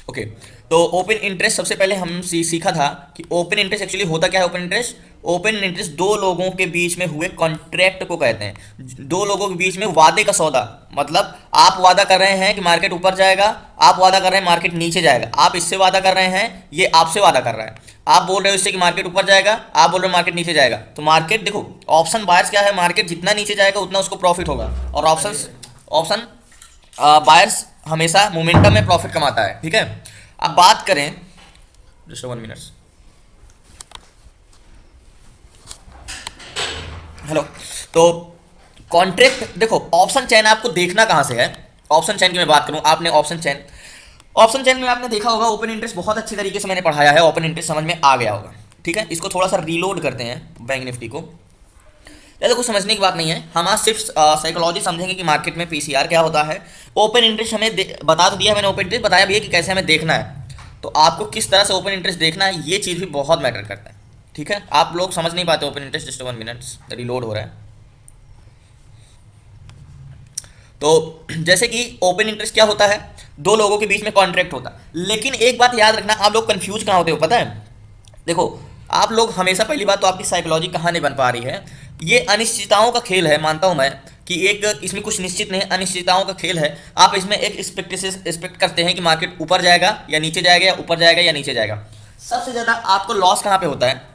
Okay. तो open interest सबसे पहले हम सीखा था कि ओपन इंटरेस्ट एक्चुअली होता क्या है। ओपन इंटरेस्ट दो लोगों के बीच में हुए कॉन्ट्रैक्ट को कहते हैं। दो लोगों के बीच में वादे का सौदा, मतलब आप वादा कर रहे हैं कि मार्केट ऊपर जाएगा, आप वादा कर रहे हैं मार्केट नीचे जाएगा, आप इससे वादा कर रहे हैं, ये आपसे वादा कर रहा है। आप बोल रहे हो इससे कि मार्केट ऊपर जाएगा, आप बोल रहे हो मार्केट नीचे जाएगा। तो मार्केट देखो, ऑप्शन बायर्स क्या है, मार्केट जितना नीचे जाएगा उतना उसको प्रॉफिट होगा, और ऑप्शन बायर्स हमेशा मोमेंटम में प्रॉफिट कमाता है। ठीक है। अब बात करें, जस्ट 1 मिनट, हेलो। तो कॉन्ट्रैक्ट देखो, ऑप्शन चेन आपको देखना कहां से है। ऑप्शन चेन की मैं बात करूं, आपने ऑप्शन चेन में आपने देखा होगा, ओपन इंटरेस्ट बहुत अच्छी तरीके से मैंने पढ़ाया है, ओपन इंटरेस्ट समझ में आ गया होगा। ठीक है। इसको थोड़ा सा रीलोड करते हैं बैंक निफ्टी को। ज़्यादा कुछ समझने की बात नहीं है, हम आज सिर्फ साइकोलॉजी समझेंगे कि मार्केट में पीसीआर क्या होता है। ओपन इंटरेस्ट हमें बता तो दिया मैंने, ओपन इंटरेस्ट बताया भी है कि कैसे हमें देखना है। तो आपको किस तरह से ओपन इंटरेस्ट देखना है, ये चीज़ भी बहुत मैटर करता है। ठीक है। आप लोग समझ नहीं पाते open interest, just 1 minute, reload हो रहा है। तो जैसे कि ओपन इंटरेस्ट क्या होता है, दो लोगों के बीच में कॉन्ट्रैक्ट होता है। लेकिन एक बात याद रखना, आप लोग कंफ्यूज कहाँ होते हो पता है। देखो, आप लोग हमेशा, पहली बात तो आपकी साइकोलॉजी कहाँ नहीं बन पा रही है। ये अनिश्चितताओं का खेल है, मानता हूं मैं कि एक इसमें कुछ निश्चित नहीं, अनिश्चितताओं का खेल है। आप इसमें एक एक्सपेक्ट करते हैं कि मार्केट ऊपर जाएगा या नीचे जाएगा, या ऊपर जाएगा या नीचे जाएगा। सबसे ज़्यादा आपको लॉस कहाँ पे होता है।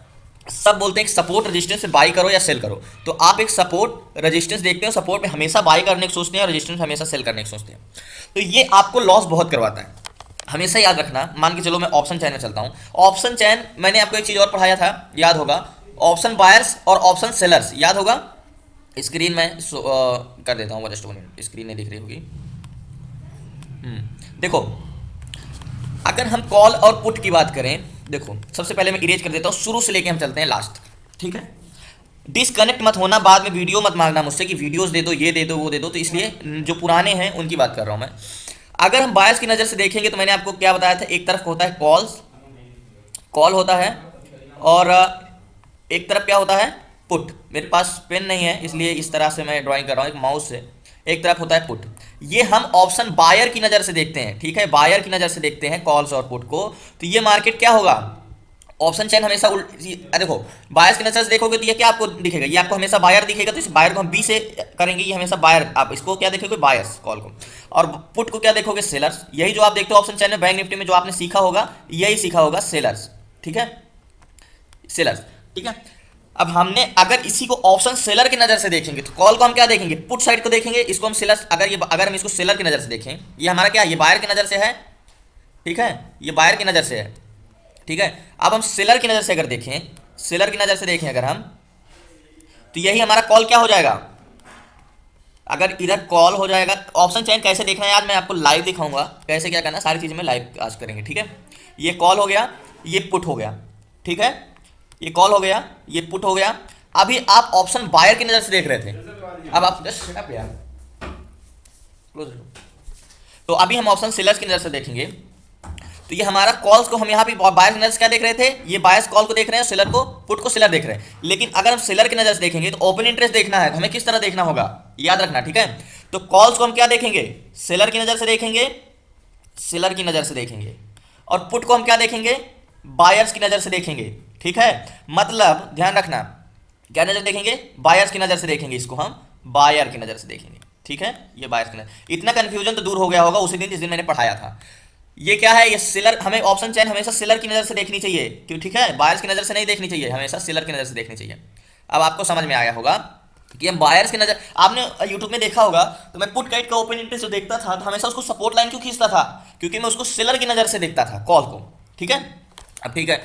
सब बोलते हैं कि सपोर्ट रेजिस्टेंस से बाई करो या सेल करो। तो आप एक सपोर्ट रेजिस्टेंस देखते हो, सपोर्ट में हमेशा बाई करने की सोचते हैं और रेजिस्टेंस हमेशा सेल करने की सोचते हैं। तो ये आपको लॉस बहुत करवाता है। हमेशा याद रखना। मान के चलो मैं ऑप्शन चैन में चलता हूँ। ऑप्शन चैन मैंने आपको एक चीज़ और पढ़ाया था, याद होगा, ऑप्शन बायर्स और ऑप्शन सेलर्स, याद होगा। स्क्रीन में कर देता हूँ, जस्ट 1 मिनट, स्क्रीन नहीं दिख रही होगी। देखो, अगर हम कॉल और पुट की बात करें, देखो सबसे पहले मैं इरेज कर देता हूँ, शुरू से लेके हम चलते हैं लास्ट। ठीक है। डिसकनेक्ट मत होना, बाद में वीडियो मत मांगना मुझसे कि वीडियोस दे दो, ये दे दो, वो दे दो। तो इसलिए जो पुराने हैं उनकी बात कर रहा हूँ मैं। अगर हम बायर्स की नज़र से देखेंगे तो मैंने आपको क्या बताया था, एक तरफ होता है कॉल होता है, और एक तरफ क्या होता है, पुट। मेरे पास पेन नहीं है इसलिए इस तरह से मैं ड्राइंग कर रहा हूँ एक माउस से। एक तरफ होता है पुट। ये हम ऑप्शन बायर की नज़र से देखते हैं। ठीक है। बायर की नज़र से देखते हैं कॉल्स और पुट को। तो ये मार्केट क्या होगा, ऑप्शन चेन हमेशा देखो, बायर्स की नजर से देखोगे तो ये क्या आपको दिखेगा, ये आपको हमेशा बायर दिखेगा। तो इस बायर को हम बी से करेंगे, ये हमेशा बायर, आप इसको क्या देखोगे, बायर्स कॉल को। और पुट को क्या देखोगे, सेलर्स। यही जो आप देखते हो ऑप्शन चेन में, बैंक निफ्टी में जो आपने सीखा होगा, यही सीखा होगा, सेलर्स। ठीक है, सेलर्स। ठीक है। अब हमने अगर इसी को ऑप्शन सेलर की नजर से देखेंगे तो कॉल को हम क्या देखेंगे, पुट साइड को देखेंगे। इसको हम सेलर, अगर हम इसको सेलर की नजर से देखें, ये हमारा क्या, ये बायर की नजर से है। ठीक है, ये बायर की नजर से है। ठीक है। अब हम सेलर की नज़र से अगर देखें, सेलर की नज़र से देखें अगर हम, तो यही हमारा कॉल क्या हो जाएगा। अगर इधर कॉल हो जाएगा, ऑप्शन चेन कैसे देखना है, आज मैं आपको लाइव दिखाऊंगा कैसे क्या करना, सारी चीज़ें मैं लाइव आज करेंगे। ठीक है। ये कॉल हो गया, ये पुट हो गया। ठीक है। ये कॉल हो गया, ये पुट हो गया। अभी आप ऑप्शन बायर की नज़र से देख रहे थे, अब आप जस्ट शट अप यार, क्लोज। तो अभी हम ऑप्शन सेलर्स की नज़र से देखेंगे। तो ये हमारा कॉल्स को हम यहाँ पे बायर्स की नजर से क्या देख रहे थे, ये बायर्स कॉल को देख रहे हैं, सेलर को, पुट को सेलर देख रहे हैं। लेकिन अगर हम सेलर की नजर से देखेंगे तो ओपन इंटरेस्ट देखना है, तो हमें किस तरह देखना होगा, याद रखना। ठीक है। तो कॉल्स को हम क्या देखेंगे, सेलर की नजर से देखेंगे, सेलर की नजर से देखेंगे। और पुट को हम क्या देखेंगे, बायर्स की नजर से देखेंगे। ठीक है। मतलब ध्यान रखना, क्या नजर देखेंगे, बायर्स की नजर से देखेंगे, इसको हम बायर की नजर से देखेंगे। ठीक है। ये बायर्स की नजर, इतना कंफ्यूजन तो दूर हो गया होगा उसी दिन जिस दिन मैंने पढ़ाया था। ये क्या है, ये सेलर, हमें ऑप्शन चेन हमेशा सेलर की नज़र से देखनी चाहिए, क्यों। ठीक है। बायर्स की नज़र से नहीं देखनी चाहिए, हमेशा सेलर की नज़र से देखनी चाहिए। अब आपको समझ में आया होगा कि हम बायर्स की नज़र, आपने यूट्यूब में देखा होगा, तो मैं पुट काइट का ओपन इंटरेस्ट जो देखता था तो हमेशा उसको सपोर्ट लाइन क्यों खींचता था, क्योंकि मैं उसको सेलर की नज़र से देखता था कॉल को। ठीक है। अब ठीक है,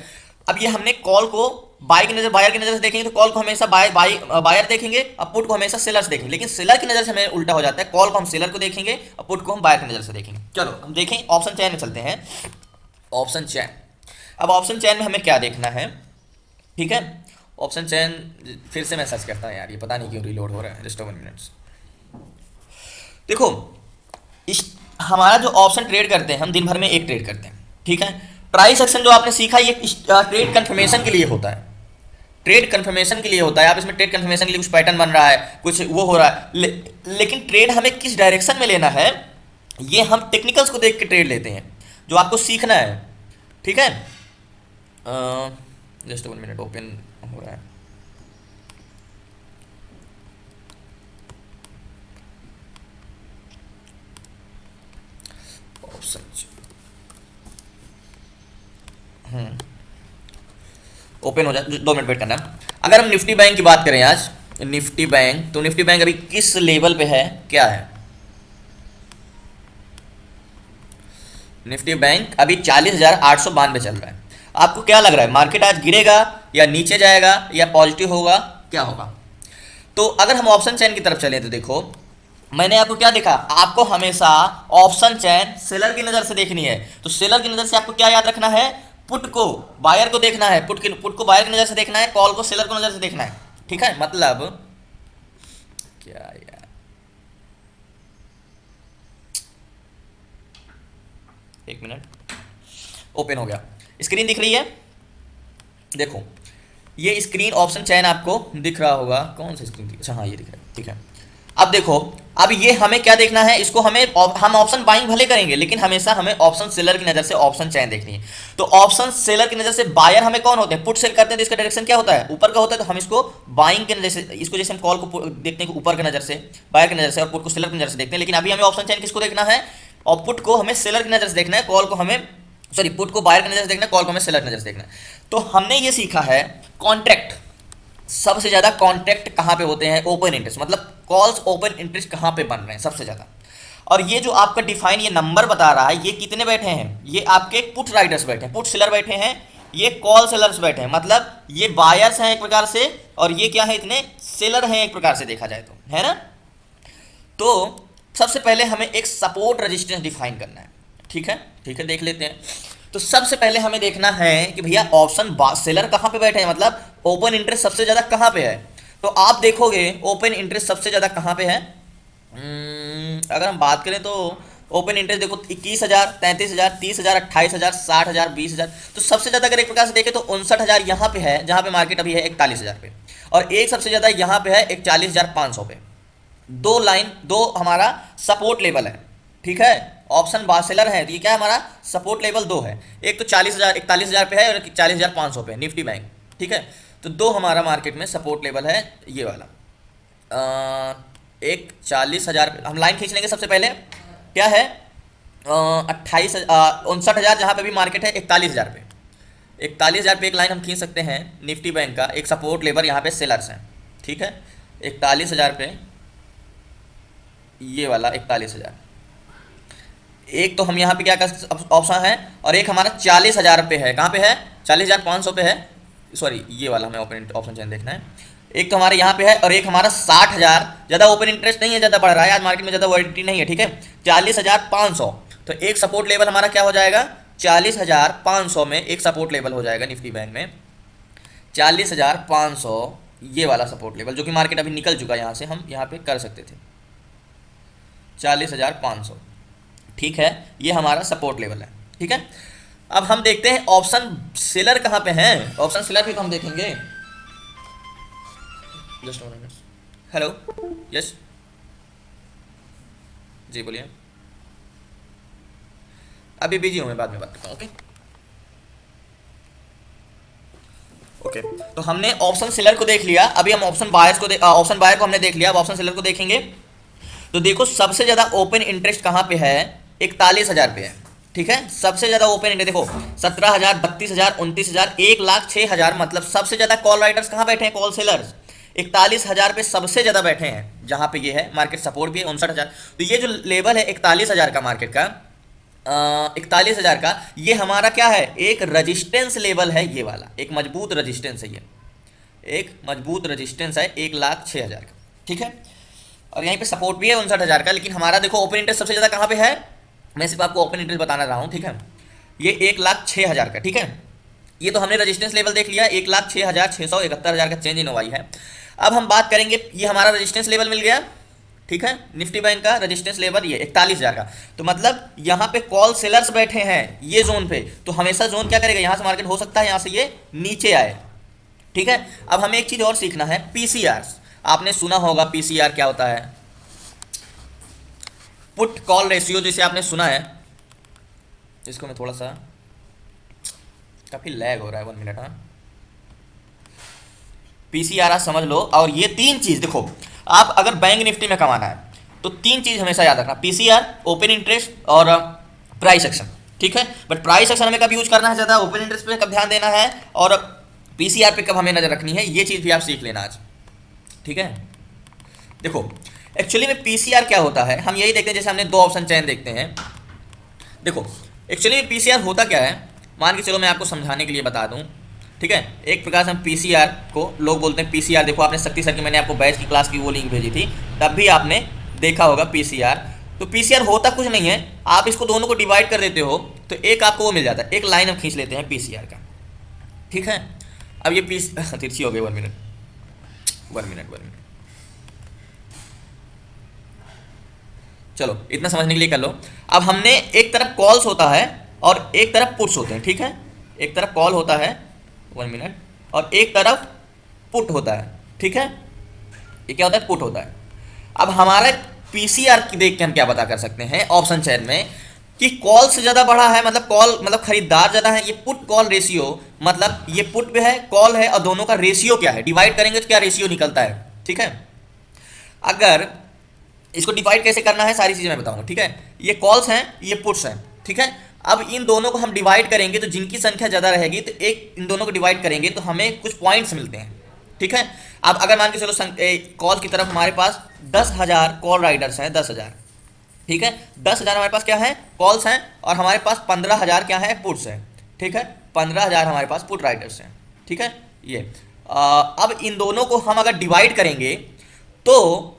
अब ये हमने कॉल को बाय की नजर, बायर की नजर से देखेंगे तो कॉल को हमेशा बायर देखेंगे, अब पुट को हमेशा सेलर्स देखेंगे। लेकिन सेलर की नजर से हमें उल्टा हो जाता है, कॉल को हम सेलर को देखेंगे और पुट को हम बायर की नजर से देखेंगे। चलो हम देखें, ऑप्शन चेन में चलते हैं। ऑप्शन चेन, अब ऑप्शन चेन में हमें क्या देखना है। ठीक है। ऑप्शन चेन फिर से मैं सर्च करता हूँ यार, ये पता नहीं क्यों रीलोड हो रहा है, जस्ट 1 मिनट। देखो, इस हमारा जो ऑप्शन ट्रेड करते हैं, हम दिन भर में एक ट्रेड करते हैं। ठीक है। प्राइस एक्शन जो आपने सीखा, ये ट्रेड कंफर्मेशन के लिए होता है, ट्रेड कंफर्मेशन के लिए होता है। आप इसमें ट्रेड कंफर्मेशन के लिए कुछ पैटर्न बन रहा है, कुछ वो हो रहा है, लेकिन ट्रेड हमें किस डायरेक्शन में लेना है, ये हम टेक्निकल्स को देख के ट्रेड लेते हैं। जो आपको सीखना है, ठीक है। जस्ट 1 मिनट, ओपन हो रहा है। ऑप्शन ओपन हो जाए, 2 मिनट वेट करना। अगर हम निफ्टी बैंक की बात करें आज, निफ्टी बैंक, तो निफ्टी बैंक अभी किस लेवल पे है, क्या है? निफ्टी बैंक अभी 40,892 चल रहा है। आपको क्या लग रहा है, मार्केट आज गिरेगा या नीचे जाएगा या पॉजिटिव होगा, क्या होगा? तो अगर हम ऑप्शन चेन की तरफ चलें तो देखो, मैंने आपको क्या देखा, आपको हमेशा ऑप्शन चेन सेलर की नजर से देखनी है। तो सेलर की नजर से आपको क्या याद रखना है, पुट को बायर को देखना है, पुट को बायर की नजर से देखना है, कॉल को सेलर को नजर से देखना है, ठीक है। मतलब क्या यार, एक मिनट, ओपन हो गया, स्क्रीन दिख रही है, देखो ये स्क्रीन ऑप्शन चेन आपको दिख रहा होगा, कौन सा स्क्रीन, अच्छा हाँ ये दिख रहा है, ठीक है। अब देखो, अब ये हमें क्या देखना है, इसको हम ऑप्शन बाइंग भले करेंगे, लेकिन हमेशा हमें ऑप्शन सेलर की नजर से ऑप्शन चेन देखनी है। तो ऑप्शन सेलर की नजर से बायर हमें कौन होते हैं, पुट सेल करते हैं, तो इसका डायरेक्शन क्या होता है, ऊपर का होता है। तो हम इसको बाइंग के नजर से, इसको जैसे हम कॉल को देखते हैं ऊपर की नजर से, बायर की नजर से, और पुट को सेलर की नजर से देखते हैं। लेकिन अभी हमें ऑप्शन चेन किसको देखना है, और पुट को हमें सेलर की नजर से देखना है, कॉल को हमें, सॉरी, पुट को बायर की नजर से देखना है, कॉल को हमें सेलर की नजर से देखना है। तो हमने ये सीखा है कॉन्ट्रैक्ट, सबसे ज्यादा कॉन्ट्रैक्ट कहां पे होते हैं, ओपन इंटरेस्ट, मतलब कॉल्स ओपन इंटरेस्ट कहां पे बन रहे हैं सबसे ज्यादा। और ये जो आपका डिफाइन ये नंबर बता रहा है, ये कितने बैठे हैं, ये आपके पुट राइडर्स बैठे हैं, पुट सेलर बैठे हैं, ये कॉल सेलर्स बैठे हैं, मतलब ये बायर्स हैं एक प्रकार से, और ये क्या है, इतने सेलर हैं एक प्रकार से देखा जाए तो, है ना। तो सबसे पहले हमें एक सपोर्ट रेजिस्टेंस डिफाइन करना है, ठीक है, ठीक है, देख लेते हैं। तो सबसे पहले हमें देखना है कि भैया ऑप्शन सेलर कहां पे बैठे हैं, मतलब ओपन इंटरेस्ट सबसे ज्यादा कहां पे है। तो आप देखोगे ओपन इंटरेस्ट सबसे ज्यादा कहां पे है, अगर हम बात करें तो ओपन इंटरेस्ट देखो 21,000, 33,000, 30,000, 28,000, 60,000, 20,000। तो सबसे ज्यादा अगर एक प्रकार से देखें तो 59,000 यहाँ पे है, जहां पे मार्केट अभी है 41,000 पे, और एक सबसे ज्यादा यहाँ पे है 41,500 पे। दो लाइन, दो हमारा सपोर्ट लेवल है, ठीक है। ऑप्शन बासेलर है, तो ये क्या है, हमारा सपोर्ट लेवल दो है, एक तो 40,000, 41,000 पे है, और 40,500 पे निफ्टी बैंक, ठीक है। तो दो हमारा मार्केट में सपोर्ट लेवल है, ये वाला एक 40,000, हम लाइन खींच लेंगे सबसे पहले, क्या है 59,000, जहाँ पे भी मार्केट है 41,000 पे, 41,000 पे एक लाइन हम खींच सकते हैं निफ्टी बैंक का, एक सपोर्ट लेवल यहाँ पे सेलर्स हैं, ठीक है। 41,000 पे ये वाला 41,000, एक तो हम यहाँ पे क्या कर ऑप्शन है, और एक हमारा 40,000 पे है, कहाँ पे है 40,500 पे है, सॉरी ये वाला हमें ओपन ऑप्शन चेन देखना है। एक तो हमारे यहाँ पे है, और एक हमारा 60,000, ज़्यादा ओपन इंटरेस्ट नहीं है, ज़्यादा बढ़ रहा है आज मार्केट में, ज़्यादा वॉलिटिलिटी नहीं है, ठीक है। 40,500, तो एक सपोर्ट लेवल हमारा क्या हो जाएगा, 40,500 में एक सपोर्ट लेवल हो जाएगा निफ्टी बैंक में, 40,500 ये वाला सपोर्ट लेवल, जो कि मार्केट अभी निकल चुका है, यहाँ से हम यहाँ पे कर सकते थे 40,500, ठीक है, ये हमारा सपोर्ट लेवल है, ठीक है। अब हम देखते हैं ऑप्शन सेलर कहाँ पे हैं, ऑप्शन सेलर भी तो हम देखेंगे। जस्ट हेलो, यस जी बोलिए, अभी बिजी हूँ मैं, बाद में बात करता हूँ, ओके ओके। तो हमने ऑप्शन सेलर को देख लिया, अभी हम ऑप्शन बायर्स को ऑप्शन बायर को हमने देख लिया, अब ऑप्शन सेलर को देखेंगे। तो देखो सबसे ज्यादा ओपन इंटरेस्ट कहाँ पे है, 41,000 पे है, ठीक है। सबसे ज्यादा ओपन इंटरेस्ट देखो 17,000, 32,000, 29,000, 1,06,000, मतलब सबसे ज्यादा कॉल राइटर्स कहाँ बैठे हैं, कॉल सेलर्स 41,000 पे सबसे ज्यादा बैठे हैं, जहां पे ये है मार्केट सपोर्ट भी है 59,000। तो ये जो लेवल है 41,000 का मार्केट का, 41,000 का, ये हमारा क्या है, एक रजिस्टेंस लेवल है, ये वाला एक मजबूत रजिस्टेंस है, ये एक मजबूत रजिस्टेंस है 1,06,000 का, ठीक है। और यहीं पे सपोर्ट भी है 59,000 का। लेकिन हमारा देखो ओपन इंटरेस्ट सबसे ज़्यादा कहाँ पे है, मैं सिर्फ आपको ओपन इंटरेस्ट बताना रहा हूँ, ठीक है। ये 1,06,000 का, ठीक है। ये तो हमने रेजिस्टेंस लेवल देख लिया, 1,06,671 का चेंज इन हुआ है। अब हम बात करेंगे, ये हमारा रेजिस्टेंस लेवल मिल गया, ठीक है, निफ्टी बैंक का रेजिस्टेंस लेवल ये 41,000 का। तो मतलब यहाँ पे कॉल सेलर्स बैठे हैं ये जोन पे, तो हमेशा जोन क्या करेगा, यहाँ से मार्केट हो सकता है यहाँ से ये नीचे आए, ठीक है। अब हमें एक चीज और सीखना है, पीसीआर, आपने सुना होगा पीसीआर क्या होता है, पुट कॉल रेशियो, जिसे आपने सुना है, इसको मैं थोड़ा सा, काफ़ी लैग हो रहा है, 1 मिनट। हाँ, पीसीआर समझ लो। और ये तीन चीज़ देखो, आप अगर बैंक निफ्टी में कमाना है तो तीन चीज़ हमेशा याद रखना, पीसीआर, ओपन इंटरेस्ट और प्राइस एक्शन। ठीक है, बट प्राइस एक्शन हमें कब यूज करना है ज़्यादा, ओपन इंटरेस्ट पे कब ध्यान देना है, और पीसीआर पे कब हमें नजर रखनी है, ये चीज़ भी आप सीख लेना आज। ठीक है, देखो एक्चुअली में पीसीआर क्या होता है, हम यही देखते हैं, जैसे हमने दो ऑप्शन चयन देखते हैं। देखो एक्चुअली में पीसीआर होता क्या है, मान के चलो मैं आपको समझाने के लिए बता दूं। ठीक है, एक प्रकार से हम पीसीआर को लोग बोलते हैं पीसीआर। देखो आपने शक्ति सर की, मैंने आपको बैच की क्लास की वो लिंक भेजी थी, तब भी आपने देखा होगा पीसीआर। तो पीसीआर होता कुछ नहीं है, आप इसको दोनों को डिवाइड कर देते हो तो एक आपको वो मिल जाता है, एक लाइन हम खींच लेते हैं पीसीआर का। ठीक है, अब ये तिरछी हो गई, 1 मिनट 1 मिनट। चलो इतना समझने के लिए कर लो। अब हमने एक तरफ कॉल्स होता है और एक तरफ पुट्स होते हैं। ठीक है, एक तरफ कॉल होता है, 1 मिनट, और एक तरफ पुट होता है। ठीक है, ये क्या होता है, पुट होता है। अब हमारा पीसीआर की देख के हम क्या पता कर सकते हैं ऑप्शन चेन में, कि कॉल से ज़्यादा बड़ा है, मतलब कॉल मतलब खरीदार ज़्यादा है, ये पुट कॉल रेशियो, मतलब ये पुट पे है, कॉल है, और दोनों का रेशियो क्या है, डिवाइड करेंगे तो क्या रेशियो निकलता है। ठीक है, अगर इसको डिवाइड कैसे करना है सारी चीज़ें मैं बताऊंगा। ठीक है, ये कॉल्स हैं, ये पुट्स हैं। ठीक है, अब इन दोनों को हम डिवाइड करेंगे तो जिनकी संख्या ज़्यादा रहेगी तो एक इन दोनों को डिवाइड करेंगे तो हमें कुछ पॉइंट्स मिलते हैं। ठीक है, अब अगर मान के चलो कॉल की तरफ हमारे पास 10,000 कॉल राइडर्स हैं, 10,000। ठीक है, 10,000 हमारे पास क्या है, कॉल्स हैं, और हमारे पास 15,000 क्या है, पुट्स हैं। ठीक है, 15,000 हमारे पास पुट राइडर्स हैं। ठीक है, ये अब इन दोनों को हम अगर डिवाइड करेंगे तो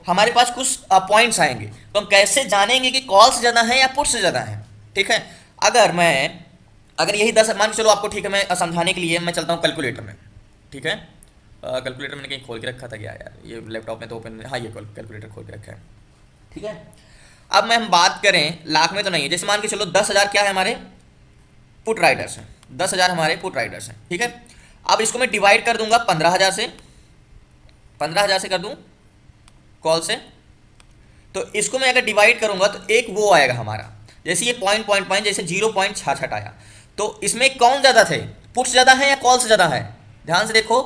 हमारे पास कुछ पॉइंट्स आएंगे, तो हम कैसे जानेंगे कि कॉल से ज़्यादा है या पुट से ज़्यादा है। ठीक है, अगर यही 10 मान के चलो आपको, ठीक है, मैं समझाने के लिए मैं चलता हूँ कैलकुलेटर में। ठीक है, कैलकुलेटर मैंने कहीं खोल के रखा था क्या यार, ये लैपटॉप में तो ओपन, हाँ ये कैलकुलेटर खोल के रखा है। ठीक है, अब मैं हम बात करें लाख में तो नहीं है, जैसे मान के चलो 10,000 क्या है हमारे पुट राइडर्स हैं, 10,000 हमारे पुट राइडर्स हैं। ठीक है, अब इसको मैं डिवाइड कर दूंगा 15,000 से, 15,000 से कर दूं कॉल से, तो इसको मैं अगर डिवाइड करूंगा तो एक वो आएगा हमारा, जैसे ये पॉइंट जैसे 0.66 आया, तो इसमें कौन ज़्यादा थे, पुट ज़्यादा है या कॉल से ज़्यादा है, ध्यान से देखो,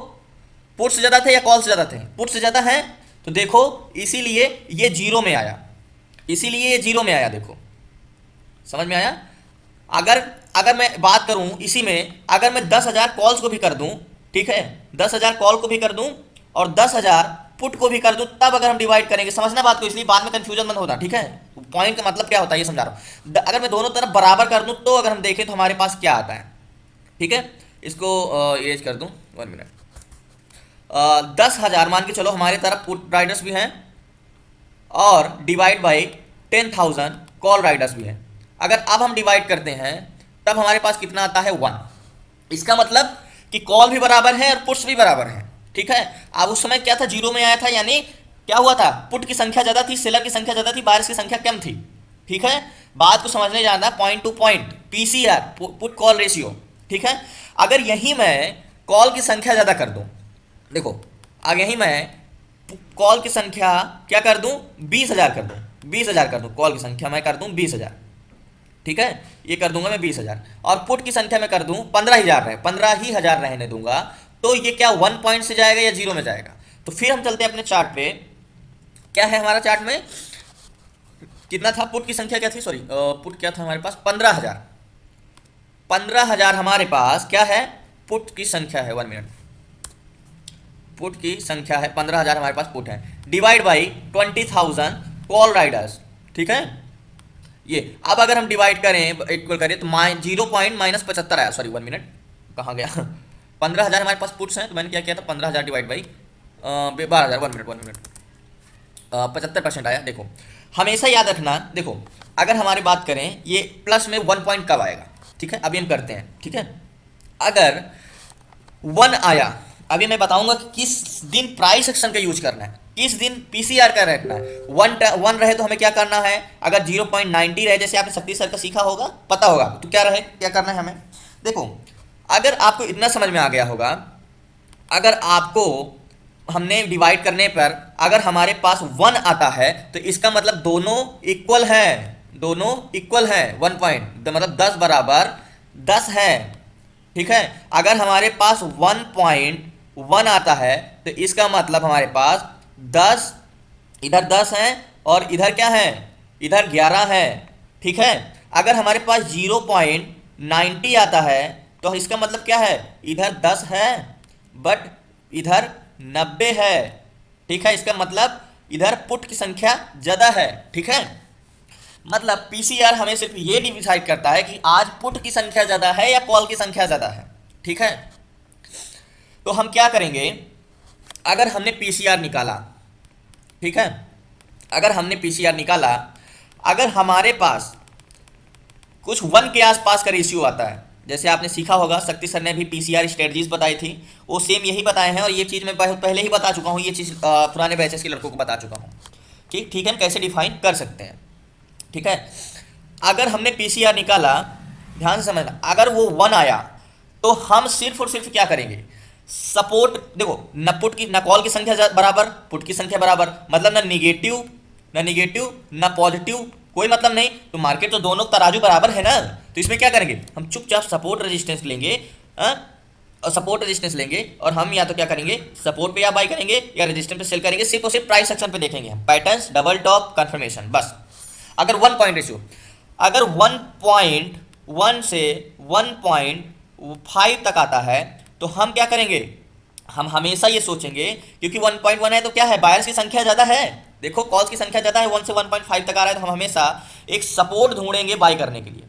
पुट से ज़्यादा थे या कॉल से ज़्यादा थे, पुट से ज़्यादा है, तो देखो इसीलिए ये जीरो में आया, इसीलिए ये जीरो में आया। देखो समझ में आया। अगर मैं बात करूं इसी में, अगर मैं 10,000 कॉल्स को भी कर दूं, ठीक है, 10,000 कॉल को भी कर दूं और 10,000 पुट को भी कर दूं, तब अगर हम डिवाइड करेंगे, समझना बात को, इसलिए बाद में कंफ्यूजन मत होता। ठीक है, पॉइंट का मतलब क्या होता है ये समझा रहा हूं। अगर मैं दोनों तरफ बराबर कर दूं तो अगर हम देखें तो हमारे पास क्या आता है। ठीक है, इसको इरेज कर दूं, 1 मिनट। 10,000 मान के चलो हमारे तरफ पुट राइडर्स भी हैं और डिवाइड बाई 10,000 कॉल राइडर्स भी हैं। अगर अब हम डिवाइड करते हैं तब हमारे पास कितना आता है, 1। इसका मतलब कि कॉल भी बराबर है और पुट्स भी बराबर हैं। ठीक है, अब उस समय क्या था, जीरो में आया था, यानी क्या हुआ था, पुट की संख्या ज़्यादा थी, सेलर की संख्या ज़्यादा थी, बायर्स की संख्या कम थी। ठीक है, बात को समझने जाना, point two point, PCR, put call ratio. ठीक है, अगर यही मैं कॉल की संख्या ज़्यादा कर दूं, देखो अगर यही मैं कॉल की संख्या क्या कर दूं, 20,000 कर दूं, 20,000 कर दूं, कॉल की संख्या मैं कर दूं 20,000। ठीक है, ये कर दूंगा मैं 20,000, और पुट की संख्या मैं कर दूं 15,000 15,000 रहने दूंगा, तो ये क्या 1 पॉइंट से जाएगा या जीरो में जाएगा। तो फिर हम चलते हैं अपने चार्ट पे, क्या है हमारा चार्ट में, कितना था, पुट की संख्या क्या थी, सॉरी पुट क्या था हमारे पास, 15,000। 15,000 हमारे पास क्या है, पुट की संख्या है, 1 मिनट, पुट की संख्या है 15,000 हमारे पास पुट है, डिवाइड बाई 20,000 कॉल राइडर्स। ठीक है, ये अब अगर हम डिवाइड करें, इक्वल करें, तो 0.75 आया, सॉरी 1 मिनट, कहाँ गया 15,000 हमारे पास पुट्स हैं, तो मैंने क्या किया था, 15,000 डिवाइड बाई 12,000, 1 मिनट 75% आया। देखो हमेशा याद रखना, देखो अगर हमारी बात करें ये प्लस में 1 पॉइंट कब आएगा। ठीक है, अभी हम करते हैं। ठीक है, अगर 1 आया, अभी मैं बताऊंगा कि किस दिन प्राइस एक्शन का यूज करना है, किस दिन पीसीआर का रखना है। 1 रहे तो हमें क्या करना है, अगर 0.90 रहे, जैसे आपने शक्ति सर का सीखा होगा, पता होगा, तो क्या रहे, क्या करना है हमें। देखो अगर आपको इतना समझ में आ गया होगा, अगर आपको हमने डिवाइड करने पर अगर हमारे पास 1 आता है तो इसका मतलब दोनों इक्वल है, दोनों इक्वल है, 1 पॉइंट मतलब 10 बराबर 10 है। ठीक है, अगर हमारे पास 1.1 आता है तो इसका मतलब हमारे पास 10, इधर 10 है और इधर क्या है, इधर 11 है। ठीक है, अगर हमारे पास 0.90 आता है तो इसका मतलब क्या है, इधर 10 है बट इधर 90 है। ठीक है, इसका मतलब इधर पुट की संख्या ज़्यादा है। ठीक है, मतलब पीसीआर हमें सिर्फ ये डिसाइड करता है कि आज पुट की संख्या ज़्यादा है या कॉल की संख्या ज़्यादा है। ठीक है, तो हम क्या करेंगे, अगर हमने पीसीआर निकाला, ठीक है, अगर हमने पीसीआर निकाला, अगर हमारे पास कुछ 1 के आसपास का रेशियो आता है, जैसे आपने सीखा होगा, शक्ति सर ने भी पीसीआर स्ट्रेटजीज बताई थी, वो सेम यही बताए हैं और ये चीज़ मैं पहले ही बता चुका हूँ, ये चीज़ पुराने बैचेस के लड़कों को बता चुका हूँ। ठीक है, कैसे डिफाइन कर सकते हैं। ठीक है, अगर हमने पीसीआर निकाला, ध्यान से समझना, अगर वो 1 आया तो हम सिर्फ और सिर्फ क्या करेंगे, सपोर्ट, देखो न पुट की न कॉल की संख्या बराबर पुट की संख्या बराबर, मतलब ना निगेटिव ना पॉजिटिव, कोई मतलब नहीं, तो मार्केट तो दोनों तराजू बराबर है ना, तो इसमें क्या करेंगे, हम चुपचाप सपोर्ट रेजिस्टेंस लेंगे, और सपोर्ट रेजिस्टेंस लेंगे और हम या तो क्या करेंगे, सपोर्ट पे या बाई करेंगे या रेजिस्टेंस पे सेल करेंगे, सिर्फ और सिर्फ प्राइस सेक्शन पे देखेंगे हम पैटर्न्स, डबल टॉप, कंफर्मेशन, बस। अगर 1 पॉइंट रेशियो, अगर 1.1 से 1.5 तक आता है तो हम क्या करेंगे, हम हमेशा ये सोचेंगे, क्योंकि 1.1 है तो क्या है, बायर्स की संख्या ज़्यादा है, देखो कॉल्स की संख्या ज़्यादा है, 1 से 1.5 तक आ रहा है, तो हम हमेशा एक सपोर्ट ढूंढेंगे बाई करने के लिए,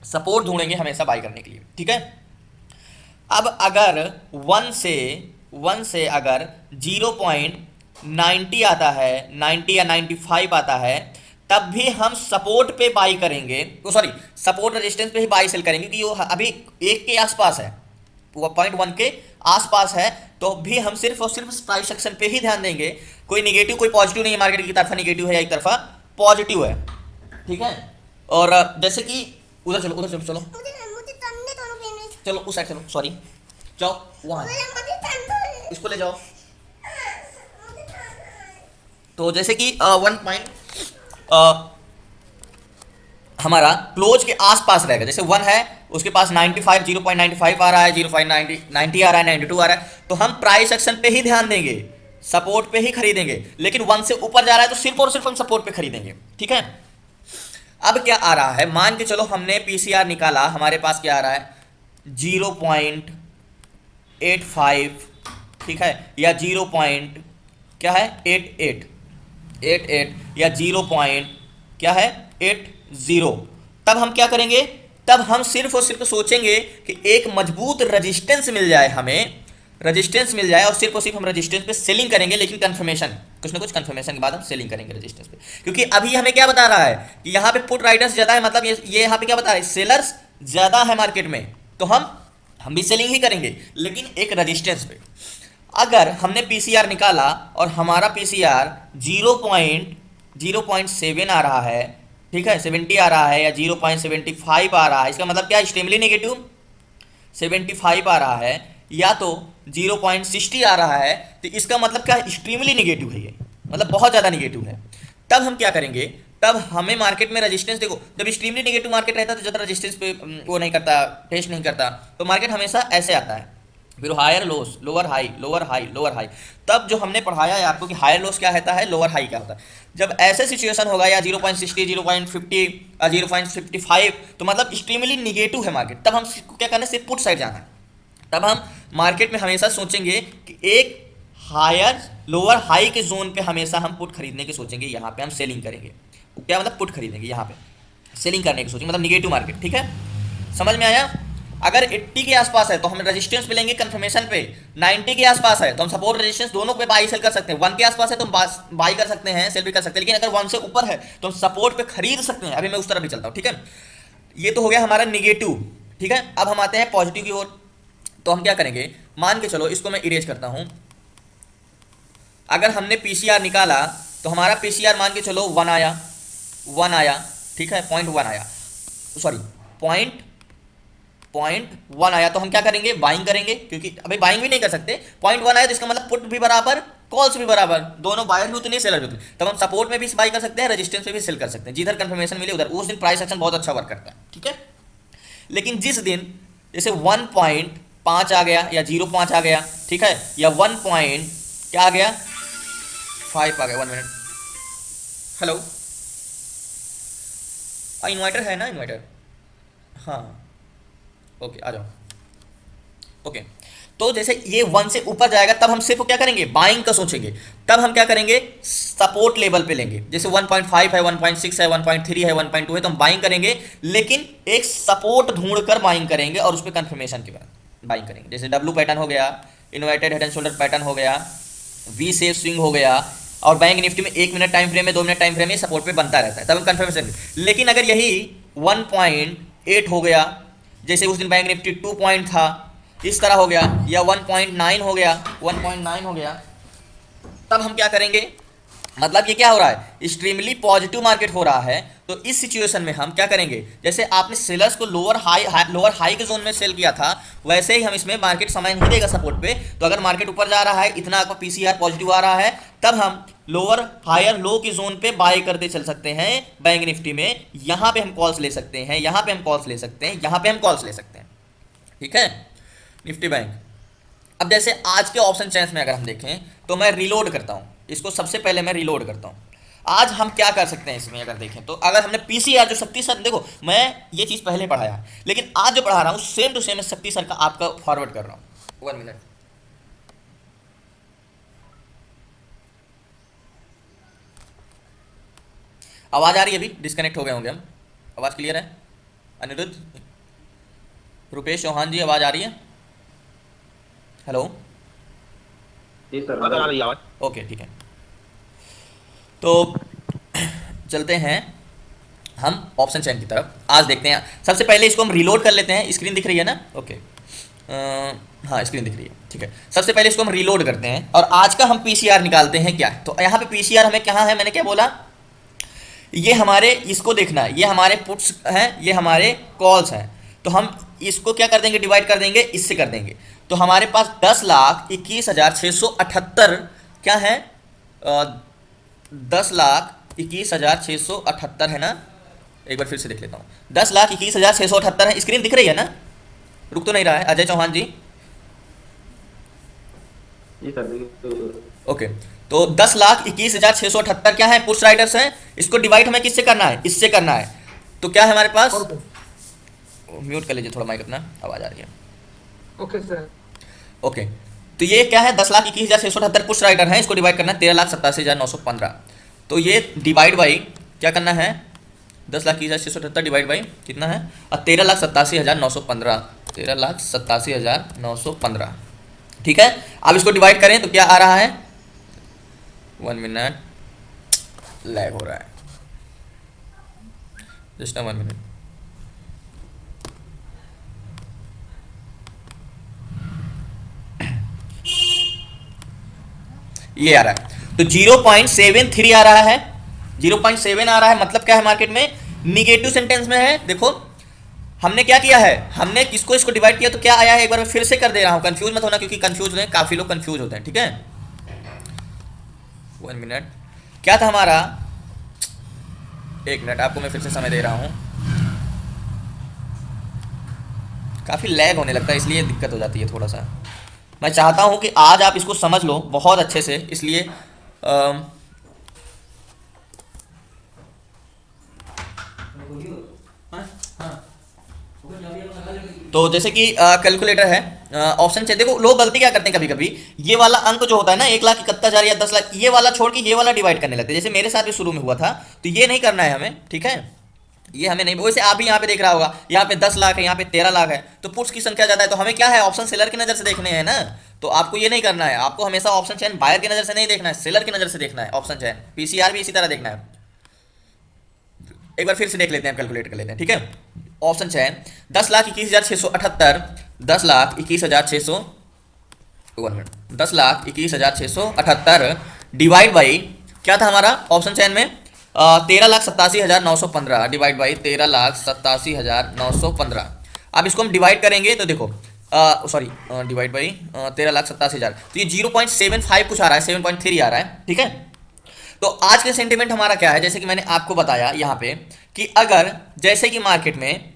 सपोर्ट ढूंढेंगे हमेशा बाई करने के लिए। ठीक है, अब अगर 1 से अगर 0.90 आता है, 90 या 95 आता है, तब भी हम सपोर्ट पे बाई करेंगे, तो सॉरी सपोर्ट रेजिस्टेंस पे ही बाई सेल करेंगे, क्योंकि वो अभी 1 के आसपास है, वो 0.1 के आसपास है, तो भी हम सिर्फ और सिर्फ प्राइस सेक्शन पे ही ध्यान देंगे, कोई निगेटिव कोई पॉजिटिव नहीं है, मार्केट की तरफा निगेटिव है या एक तरफा पॉजिटिव है। ठीक है, और जैसे कि उधर चलो चलो चलो उस साइड चलो, सॉरी जाओ वहाँ, इसको ले जाओ। तो जैसे कि 1 पॉइंट हमारा क्लोज के आसपास रहेगा, जैसे 1 है उसके पास 95, 0.95 आ रहा है, 0.90 आ रहा है, 92 आ रहा है, तो हम प्राइस एक्शन पे ही ध्यान देंगे, सपोर्ट पे ही खरीदेंगे, लेकिन 1 से ऊपर जा रहा है तो सिर्फ और सिर्फ हम सपोर्ट पे खरीदेंगे। ठीक है, अब क्या आ रहा है, मान के चलो हमने पीसीआर निकाला, हमारे पास क्या आ रहा है 0.85, ठीक है, या 0. क्या है 88 या 0. क्या है 80, तब हम क्या करेंगे, तब हम सिर्फ और सिर्फ सोचेंगे कि एक मजबूत रेजिस्टेंस मिल जाए, हमें रेजिस्टेंस मिल जाए और सिर्फ हम रेजिस्टेंस पे सेलिंग करेंगे, लेकिन कंफर्मेशन, कुछ ना कुछ कंफर्मेशन के बाद हम सेलिंग करेंगे रेजिस्टेंस पे, क्योंकि अभी हमें क्या बता रहा है कि यहाँ पे पुट राइडर्स ज़्यादा है, मतलब ये यहाँ पे क्या बता रहा है, सेलर्स ज़्यादा है मार्केट में, तो हम भी सेलिंग ही करेंगे, लेकिन एक रेजिस्टेंस पे। अगर हमने पीसीआर निकाला और हमारा पीसीआर 0.7 आ रहा है, ठीक है, 70 आ रहा है या 0.75 आ रहा है, इसका मतलब क्या, एक्सट्रीमली नेगेटिव 75 आ रहा है, या तो 0.60 आ रहा है, तो इसका मतलब क्या, एक्सट्रीमली नेगेटिव है, ये मतलब बहुत ज़्यादा नेगेटिव है। तब हम क्या करेंगे, तब हमें मार्केट में रेजिस्टेंस, देखो जब एक्सट्रीमली नेगेटिव मार्केट रहता है तो ज़्यादा रेजिस्टेंस पे वो नहीं करता, टेस्ट नहीं करता, तो मार्केट हमेशा ऐसे आता है, फिर higher lows, lower high, lower high, lower high. तब जो हमने पढ़ाया है आपको कि हायर लोस क्या होता है, लोअर हाई क्या होता है, जब ऐसे सिचुएशन होगा या 0.60, 0.50, 0.55, तो मतलब एक्सट्रीमली निगेटिव है मार्केट, तब हम क्या करना है, सिर्फ पुट साइड जाना है। तब हम मार्केट में हमेशा सोचेंगे कि एक हायर लोअर हाई के जोन पे हमेशा हम पुट खरीदने की सोचेंगे, यहाँ पे हम सेलिंग करेंगे, क्या मतलब पुट खरीदेंगे, यहाँ पे सेलिंग करने की सोचेंगे, मतलब निगेटिव मार्केट। ठीक है, समझ में आया। अगर 80 के आसपास है तो हम रेजिस्टेंस पे लेंगे कंफर्मेशन पे, 90 के आसपास है तो हम सपोर्ट रेजिस्टेंस दोनों पे बाई सेल कर सकते हैं, 1 के आसपास है तो हम बाई कर सकते हैं, सेल भी कर सकते हैं, लेकिन अगर 1 से ऊपर है तो हम सपोर्ट पे खरीद सकते हैं। अभी मैं उस तरफ भी चलता हूँ। ठीक है, ये तो हो गया हमारा निगेटिव। ठीक है, अब हम आते हैं पॉजिटिव की ओर, तो हम क्या करेंगे, मान के चलो इसको मैं इरेज करता हूँ, अगर हमने पीसीआर निकाला तो हमारा पीसीआर मान के चलो 1 आया, ठीक है, 0.1 आया, सॉरी 0.1 आया, तो हम क्या करेंगे, बाइंग करेंगे, क्योंकि अभी बाइंग भी नहीं कर सकते, 0.1 आया तो इसका मतलब पुट भी बराबर कॉल्स भी बराबर, दोनों बायर भी उतने सेलर भी उतने, तब हम सपोर्ट में भी बाई कर सकते हैं, रेजिस्टेंस में भी सेल कर सकते हैं, जिधर कंफर्मेशन मिले उधर। उस दिन प्राइस एक्शन बहुत अच्छा वर्क करता है, ठीक है। लेकिन जिस दिन जैसे 1.5 आ गया या 0.5 आ गया, ठीक है, या 1 पॉइंट क्या आ गया 5 आ गया, 1 मिनट, हेलो, इन्वर्टर है ना, इन्वर्टर, हाँ, ओके आ जाओ, ओके। तो जैसे ये 1 से ऊपर जाएगा तब हम सिर्फ क्या करेंगे, बाइंग का सोचेंगे। तब हम क्या करेंगे, सपोर्ट लेवल पे लेंगे, जैसे 1.5 है, 1.6 है, 1.3 है, 1.2 है, तो हम बाइंग करेंगे, लेकिन एक सपोर्ट ढूंढकर बाइंग करेंगे और उस पर कंफर्मेशन के बाद बाइंग करेंगे। जैसे डब्ल्यू पैटर्न हो गया, inverted head and shoulder pattern हो गया, वी शेप स्विंग हो गया, और बैंक निफ्टी में 1 मिनट टाइम फ्रेम में, 2 मिनट टाइम फ्रेम में सपोर्ट पे बनता रहता है, तब हम कंफर्मेशन। लेकिन अगर यही 1.8 हो गया, जैसे उस दिन बैंक निफ्टी 2 पॉइंट था, इस तरह हो गया, या 1.9 हो गया, 1.9 हो गया, तब हम क्या करेंगे, मतलब ये क्या हो रहा है, एक्सट्रीमली पॉजिटिव मार्केट हो रहा है। तो इस सिचुएशन में हम क्या करेंगे, जैसे आपने सेलर्स को लोअर हाई के जोन में सेल किया था, वैसे ही हम इसमें मार्केट समय नहीं देगा सपोर्ट पे। तो अगर मार्केट ऊपर जा रहा है, इतना आपका पीसीआर पॉजिटिव आ रहा है, तब हम लोअर हायर लो की जोन पे बाय करते चल सकते हैं बैंक निफ्टी में। यहाँ पे हम कॉल्स ले सकते हैं, यहाँ पे हम कॉल्स ले सकते हैं, यहाँ पे हम कॉल्स ले सकते हैं, ठीक है, निफ्टी बैंक। अब जैसे आज के ऑप्शन चेन्स में अगर हम देखें तो मैं रिलोड करता हूँ इसको, सबसे पहले मैं रिलोड करता हूँ। आज हम क्या कर सकते हैं इसमें अगर देखें तो, अगर हमने पीसीआर जो शक्ति सर, देखो मैं ये चीज़ पहले पढ़ाया है, लेकिन आज जो पढ़ा रहा हूँ सेम टू सेम शक्ति सर का आपका फॉरवर्ड कर रहा हूँ। 1 मिनट, आवाज़ आ रही है, अभी डिस्कनेक्ट हो गए होंगे हम, आवाज़ क्लियर है? अनिरुद्ध, रुपेश चौहान जी, आवाज़ आ रही है? हेलो, जी सर, आ रही आवाज। ओके ठीक है। तो चलते हैं हम ऑप्शन चेन की तरफ, आज देखते हैं। सबसे पहले इसको हम रिलोड कर लेते हैं, स्क्रीन दिख रही है ना? ओके, हाँ स्क्रीन दिख रही है, ठीक है। सबसे पहले इसको हम रिलोड करते हैं और आज का हम पीसीआर निकालते हैं क्या। तो यहाँ पे पीसीआर हमें कहाँ है, मैंने क्या बोला, ये हमारे, इसको देखना है, ये हमारे पुट्स हैं, ये हमारे कॉल्स हैं। तो हम इसको क्या कर देंगे, डिवाइड कर देंगे, इससे कर देंगे। तो हमारे पास 10,21,678 क्या है, 10,21,678 है ना। एक बार फिर से देख लेता हूँ, 10,21,678 है। स्क्रीन दिख रही है ना, रुक तो नहीं रहा है अजय चौहान जी? जी सर, ओके, तो 10,21,678 क्या है, पुट्स राइटर्स हैं। इसको डिवाइड हमें किससे करना है, इससे करना है। तो क्या है हमारे पास, म्यूट कर लीजिए थोड़ा माइक अपना, आवाज आ रही है। ओके सर, ओके, तो ये क्या है, 10,21,678 पुट्स राइटर हैं, इसको डिवाइड करना है 13,87,915। तो ये डिवाइड बाई क्या करना है, 10,21,678 डिवाइड बाई कितना है, और 13,87,915, 13,87,915, ठीक है। अब इसको डिवाइड करें तो क्या आ रहा है, 1 मिनट, लैग हो रहा है, जस्ट 1 मिनट। ये आ रहा है, तो 0.73 आ रहा है, 0.7 आ रहा है। मतलब क्या है, मार्केट में निगेटिव सेंटेंस में है। देखो हमने क्या किया है, हमने किसको इसको डिवाइड किया तो क्या आया है, एक बार मैं फिर से कर दे रहा हूं, कंफ्यूज मत होना, क्योंकि कंफ्यूज हैं, काफी लोग कंफ्यूज होते हैं, ठीक है। 1 मिनट, क्या था हमारा, 1 मिनट, आपको मैं फिर से समय दे रहा हूं, काफी लैग होने लगता है, इसलिए दिक्कत हो जाती है थोड़ा सा। मैं चाहता हूं कि आज आप इसको समझ लो बहुत अच्छे से, इसलिए तो जैसे कि कैलकुलेटर है, ऑप्शन चाहिए। देखो लोग गलती क्या करते हैं, कभी कभी ये वाला अंक जो होता है ना, 1,71,000 या 10 लाख, ये वाला छोड़ के ये वाला डिवाइड करने लगते हैं। जैसे मेरे साथ भी शुरू में हुआ था, तो ये नहीं करना है हमें, ठीक है, ये हमें नहीं। वैसे आप भी यहाँ पे देख रहा होगा, यहाँ पे 10 लाख है, यहाँ पे 13 लाख है, तो पुट्स की संख्या ज़्यादा है, तो हमें क्या है, ऑप्शन सेलर की नज़र से देखने हैं ना। तो आपको ये नहीं करना है, आपको हमेशा ऑप्शन चैन बायर की नज़र से नहीं देखना है, सेलर की नज़र से देखना है। ऑप्शन चैन पीसीआर भी इसी तरह देखना है। एक बार फिर से देख लेते हैं, कैलकुलेट कर लेते हैं, ठीक है। ऑप्शन चैन 10,21,678, 10,21,600, 10,21,678 डिवाइड बाई क्या था हमारा ऑप्शन चैन में, 13,87,915 डिवाइड बाई 13,87,915। अब इसको हम डिवाइड करेंगे तो देखो सॉरी डिवाइड बाई 13,87,000, तो ये 0.75 कुछ आ रहा है, 7.3 आ रहा है, ठीक है। तो आज के सेंटिमेंट हमारा क्या है, जैसे कि मैंने आपको बताया यहाँ पे कि अगर जैसे कि मार्केट में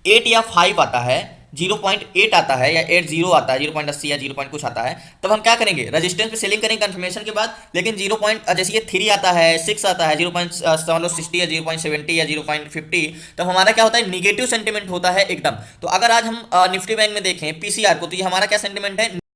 8 या 5 आता है, 0.8 आता है या 80 आता है, 0.80 या 0 कुछ आता है, तब हम क्या करेंगे, रेजिस्टेंस पे सेलिंग करेंगे कंफर्मेशन के बाद। लेकिन 0 जैसे ये 3 आता है, 6 आता है, 0.60 या 0.70 या 0.50, तब हमारा क्या होता है, निगेटिव सेंटिमेंट होता है एकदम। तो अगर आज हम निफ्टी बैंक में देखें पीसीआर को, तो ये हमारा क्या सेंटिमेंट है,